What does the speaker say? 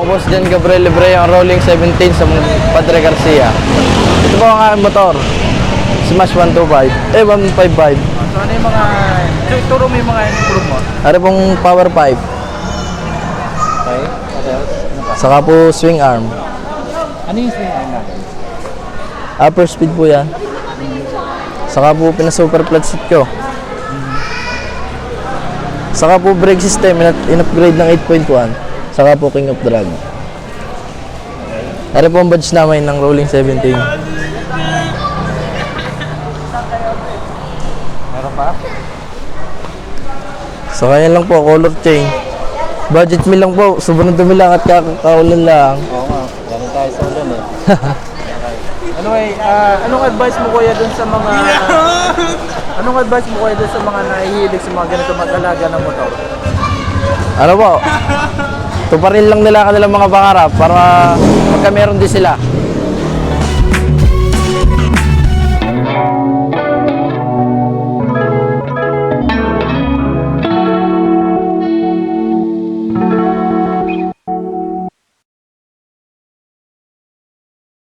Tapos dyan Gabriel Libre ang rolling 17 sa Padre Garcia. Ito po ang aking motor. Smash 125. 155. So ano yung mga, turo mo yung mga improve mo? Ari pong power pipe. Okay, what else? Ano pa? Saka po swing arm. Ano yung swing arm natin? Upper speed po yan. Saka po pinasuper flat seat ko. Saka po brake system in-upgrade ng 8.1. Saka po king of drag. Ari po ang badge namin ng rolling 17. Meron pa? So kaya lang po, color change. Budget meal lang po, sobrang dumi lang at kakaulan lang. Oo nga, galing tayo sa ulan eh. Anyway, anong advice mo kuya dun sa mga nahihilig sa mga ganito mag-alaga ng motor? Ano po? Tuparin lang nila kanilang mga pangarap para pagka meron din sila.